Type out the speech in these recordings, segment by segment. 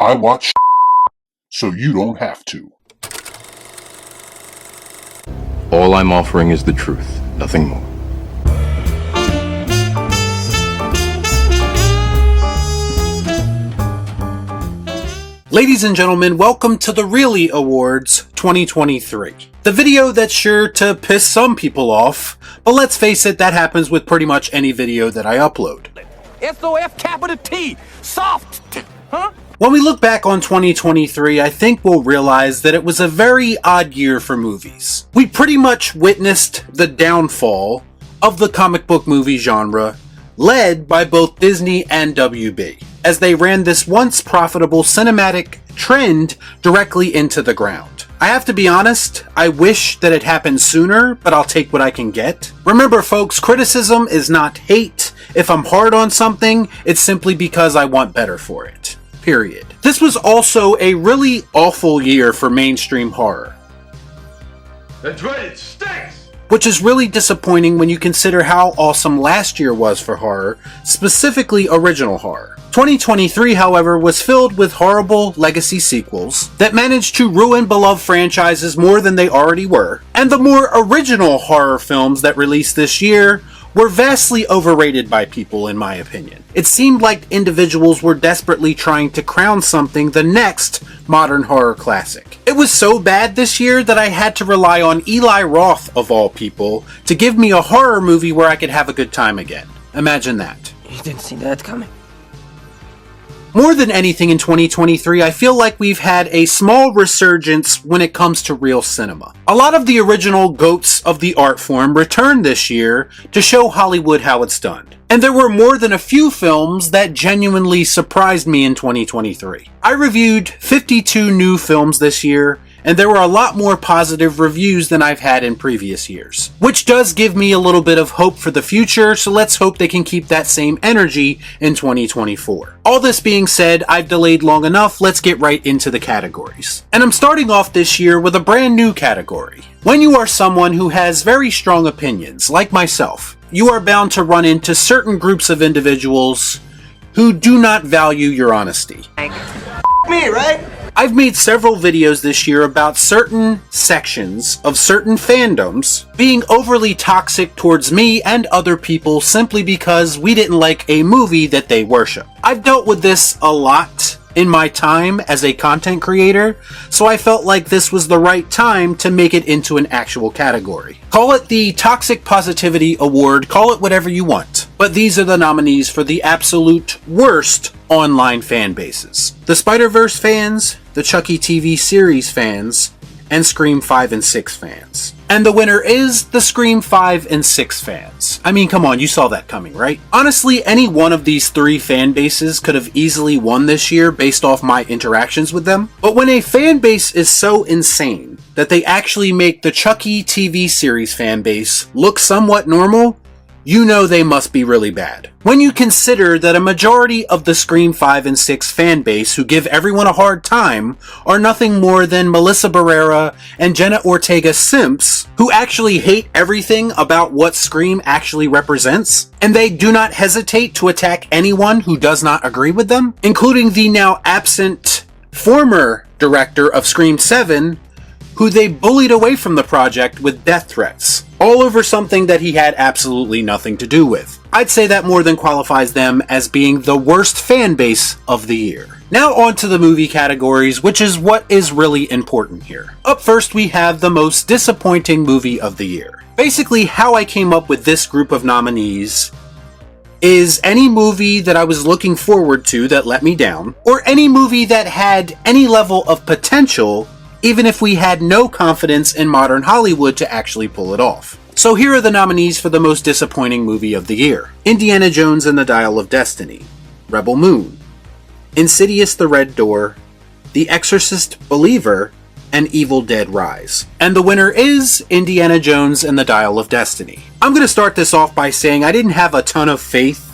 I watch so you don't have to. All I'm offering is the truth, nothing more. Ladies and gentlemen, welcome to the Reely Awards 2023. The video that's sure to piss some people off, but let's face it, that happens with pretty much any video that I upload. S-O-F capital T, soft, huh? When we look back on 2023, I think we'll realize that it was a very odd year for movies. We pretty much witnessed the downfall of the comic book movie genre, led by both Disney and WB, as they ran this once profitable cinematic trend directly into the ground. I have to be honest, I wish that it happened sooner, but I'll take what I can get. Remember folks, criticism is not hate. If I'm hard on something, it's simply because I want better for it. Period. This was also a really awful year for mainstream horror. That's right, it stinks! Which is really disappointing when you consider how awesome last year was for horror, specifically original horror. 2023, however, was filled with horrible legacy sequels that managed to ruin beloved franchises more than they already were, and the more original horror films that released this year were vastly overrated by people, in my opinion. It seemed like individuals were desperately trying to crown something the next modern horror classic. It was so bad this year that I had to rely on Eli Roth, of all people, to give me a horror movie where I could have a good time again. Imagine that. You didn't see that coming. More than anything in 2023, I feel like we've had a small resurgence when it comes to real cinema. A lot of the original goats of the art form returned this year to show Hollywood how it's done. And there were more than a few films that genuinely surprised me in 2023. I reviewed 52 new films this year, and there were a lot more positive reviews than I've had in previous years. Which does give me a little bit of hope for the future, so let's hope they can keep that same energy in 2024. All this being said, I've delayed long enough, let's get right into the categories. And I'm starting off this year with a brand new category. When you are someone who has very strong opinions, like myself, you are bound to run into certain groups of individuals who do not value your honesty. Me, right? I've made several videos this year about certain sections of certain fandoms being overly toxic towards me and other people simply because we didn't like a movie that they worship. I've dealt with this a lot in my time as a content creator, so I felt like this was the right time to make it into an actual category. Call it the Toxic Positivity Award, call it whatever you want. But these are the nominees for the absolute worst online fan bases. The Spider-Verse fans, the Chucky TV series fans, and Scream 5 and 6 fans. And the winner is the Scream 5 and 6 fans. I mean, come on, you saw that coming, right? Honestly, any one of these three fan bases could have easily won this year based off my interactions with them. But when a fan base is so insane that they actually make the Chucky TV series fan base look somewhat normal, you know they must be really bad. When you consider that a majority of the Scream 5 and 6 fan base who give everyone a hard time are nothing more than Melissa Barrera and Jenna Ortega simps who actually hate everything about what Scream actually represents, and they do not hesitate to attack anyone who does not agree with them, including the now absent former director of Scream 7, who they bullied away from the project with death threats, all over something that he had absolutely nothing to do with. I'd say that more than qualifies them as being the worst fan base of the year. Now on to the movie categories, which is what is really important here. Up first we have the most disappointing movie of the year. Basically, how I came up with this group of nominees is any movie that I was looking forward to that let me down, or any movie that had any level of potential even if we had no confidence in modern Hollywood to actually pull it off. So here are the nominees for the most disappointing movie of the year. Indiana Jones and the Dial of Destiny, Rebel Moon, Insidious: The Red Door, The Exorcist: Believer, and Evil Dead Rise. And the winner is Indiana Jones and the Dial of Destiny. I'm going to start this off by saying I didn't have a ton of faith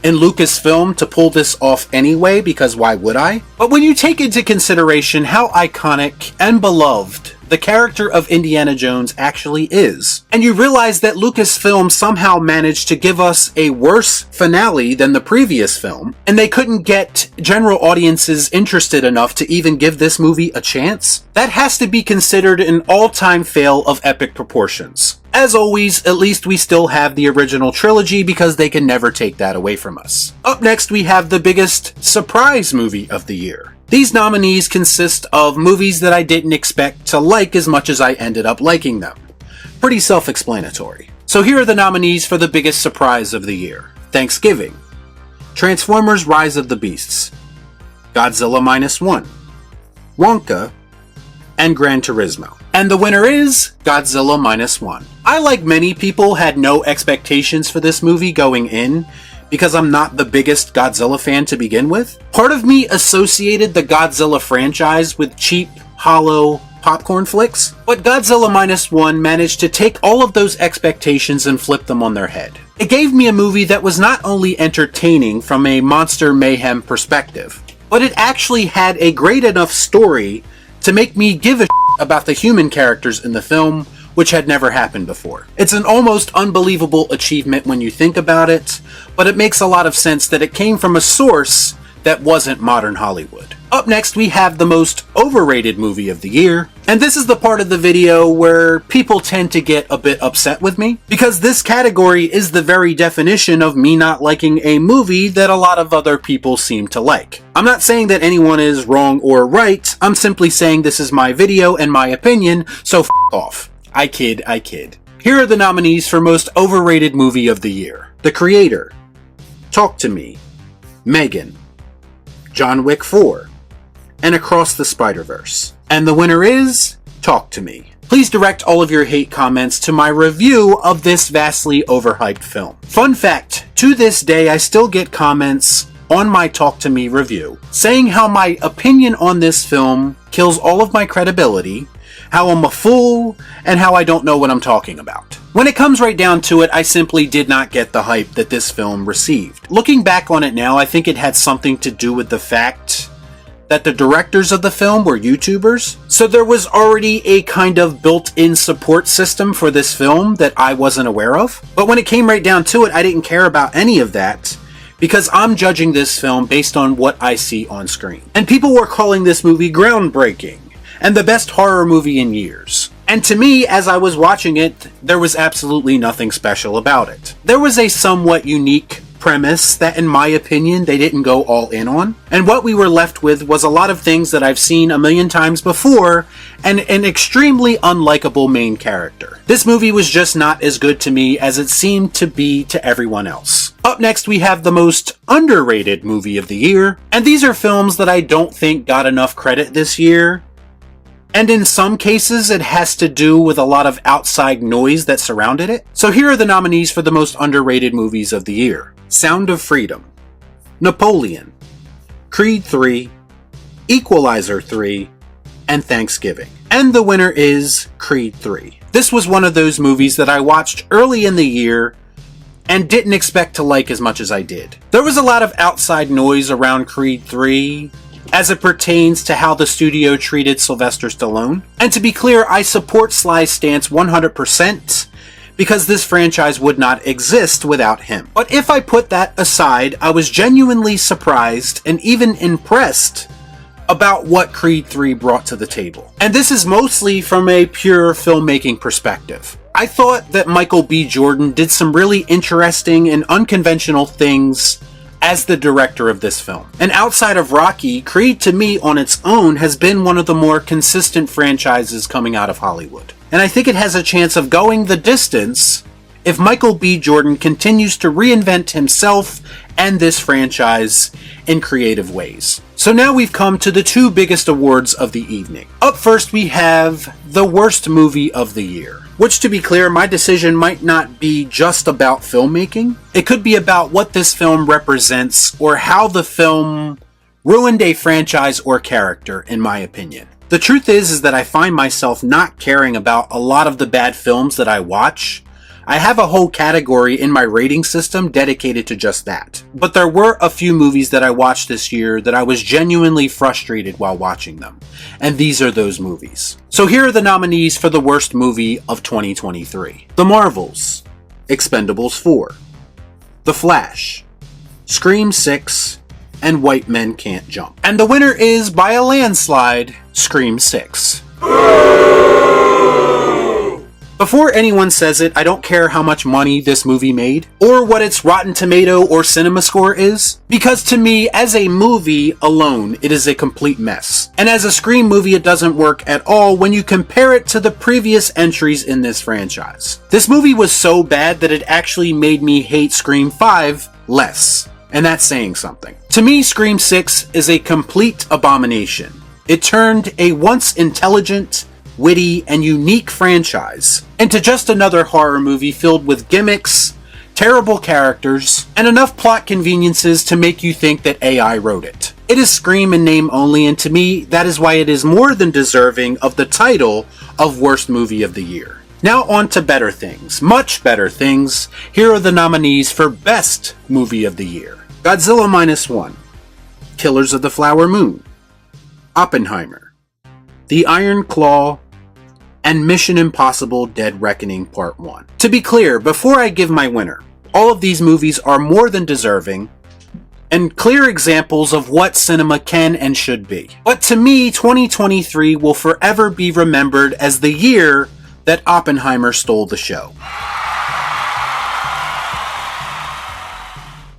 in Lucasfilm to pull this off anyway, because why would I? But when you take into consideration how iconic and beloved the the character of Indiana Jones actually is. And you realize that Lucasfilm somehow managed to give us a worse finale than the previous film, and they couldn't get general audiences interested enough to even give this movie a chance? That has to be considered an all-time fail of epic proportions. As always, at least we still have the original trilogy because they can never take that away from us. Up next, we have the biggest surprise movie of the year. These nominees consist of movies that I didn't expect to like as much as I ended up liking them. Pretty self-explanatory. So here are the nominees for the biggest surprise of the year. Thanksgiving, Transformers Rise of the Beasts, Godzilla Minus One, Wonka, and Gran Turismo. And the winner is Godzilla Minus One. I, like many people, had no expectations for this movie going in because I'm not the biggest Godzilla fan to begin with. Part of me associated the Godzilla franchise with cheap, hollow popcorn flicks, but Godzilla Minus One managed to take all of those expectations and flip them on their head. It gave me a movie that was not only entertaining from a monster mayhem perspective, but it actually had a great enough story to make me give a about the human characters in the film, which had never happened before. It's an almost unbelievable achievement when you think about it, but it makes a lot of sense that it came from a source that wasn't modern Hollywood. Up next, we have the most overrated movie of the year, and this is the part of the video where people tend to get a bit upset with me, because this category is the very definition of me not liking a movie that a lot of other people seem to like. I'm not saying that anyone is wrong or right, I'm simply saying this is my video and my opinion, so f*** off. I kid. Here are the nominees for most overrated movie of the year. The Creator, Talk to Me, Megan, John Wick 4, and Across the Spider-Verse. And the winner is Talk to Me. Please direct all of your hate comments to my review of this vastly overhyped film. Fun fact, to this day I still get comments on my Talk to Me review saying how my opinion on this film kills all of my credibility, how I'm a fool, and how I don't know what I'm talking about. When it comes right down to it, I simply did not get the hype that this film received. Looking back on it now, I think it had something to do with the fact that the directors of the film were YouTubers, so there was already a kind of built-in support system for this film that I wasn't aware of. But when it came right down to it, I didn't care about any of that, because I'm judging this film based on what I see on screen. And people were calling this movie groundbreaking, and the best horror movie in years. And to me, as I was watching it, there was absolutely nothing special about it. There was a somewhat unique premise that, in my opinion, they didn't go all in on. And what we were left with was a lot of things that I've seen a million times before, and an extremely unlikable main character. This movie was just not as good to me as it seemed to be to everyone else. Up next, we have the most underrated movie of the year. And these are films that I don't think got enough credit this year. And in some cases, it has to do with a lot of outside noise that surrounded it. So here are the nominees for the most underrated movies of the year. Sound of Freedom, Napoleon, Creed 3, Equalizer 3, and Thanksgiving. And the winner is Creed 3. This was one of those movies that I watched early in the year and didn't expect to like as much as I did. There was a lot of outside noise around Creed 3, as it pertains to how the studio treated Sylvester Stallone. And to be clear, I support Sly's stance 100%, because this franchise would not exist without him. But if I put that aside, I was genuinely surprised and even impressed about what Creed 3 brought to the table. And this is mostly from a pure filmmaking perspective. I thought that Michael B. Jordan did some really interesting and unconventional things as the director of this film. And outside of Rocky, Creed to me on its own has been one of the more consistent franchises coming out of Hollywood. And I think it has a chance of going the distance if Michael B. Jordan continues to reinvent himself and this franchise in creative ways. So now we've come to the two biggest awards of the evening. Up first, we have the worst movie of the year. Which, to be clear, my decision might not be just about filmmaking. It could be about what this film represents or how the film ruined a franchise or character, in my opinion. The truth is that I find myself not caring about a lot of the bad films that I watch I have a whole category in my rating system dedicated to just that. But there were a few movies that I watched this year that I was genuinely frustrated while watching them. And these are those movies. So here are the nominees for the worst movie of 2023. The Marvels, Expendables 4, The Flash, Scream 6, and White Men Can't Jump. And the winner is, by a landslide, Scream 6. Before anyone says it, I don't care how much money this movie made, or what its Rotten Tomato or Cinema score is, because to me, as a movie alone, it is a complete mess. And as a Scream movie, it doesn't work at all when you compare it to the previous entries in this franchise. This movie was so bad that it actually made me hate Scream 5 less, and that's saying something. To me, Scream 6 is a complete abomination. It turned a once intelligent, witty, and unique franchise into just another horror movie filled with gimmicks, terrible characters, and enough plot conveniences to make you think that AI wrote it. It is Scream in name only, and to me, that is why it is more than deserving of the title of Worst Movie of the Year. Now on to better things, much better things. Here are the nominees for Best Movie of the Year. Godzilla Minus One, Killers of the Flower Moon, Oppenheimer, The Iron Claw, and Mission Impossible Dead Reckoning Part 1. To be clear, before I give my winner, all of these movies are more than deserving and clear examples of what cinema can and should be. But to me, 2023 will forever be remembered as the year that Oppenheimer stole the show.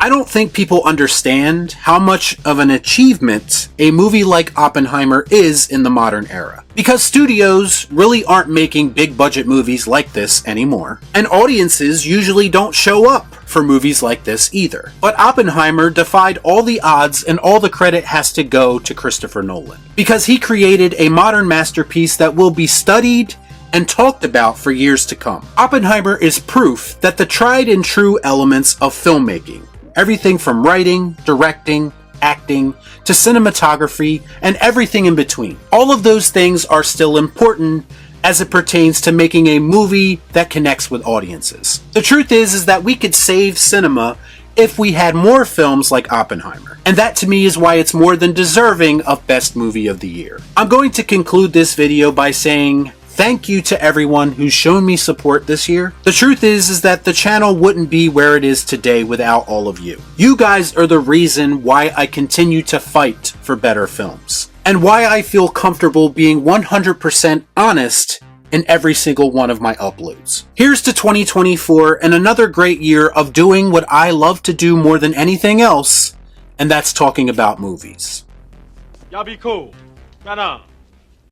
I don't think people understand how much of an achievement a movie like Oppenheimer is in the modern era. Because studios really aren't making big budget movies like this anymore, and audiences usually don't show up for movies like this either. But Oppenheimer defied all the odds, and all the credit has to go to Christopher Nolan. Because he created a modern masterpiece that will be studied and talked about for years to come. Oppenheimer is proof that the tried and true elements of filmmaking, everything from writing, directing, acting, to cinematography, and everything in between. All of those things are still important as it pertains to making a movie that connects with audiences. The truth is that we could save cinema if we had more films like Oppenheimer. And that to me is why it's more than deserving of Best Movie of the Year. I'm going to conclude this video by saying thank you to everyone who's shown me support this year. The truth is that the channel wouldn't be where it is today without all of you. You guys are the reason why I continue to fight for better films, and why I feel comfortable being 100% honest in every single one of my uploads. Here's to 2024 and another great year of doing what I love to do more than anything else, and that's talking about movies. Y'all be cool. Right on.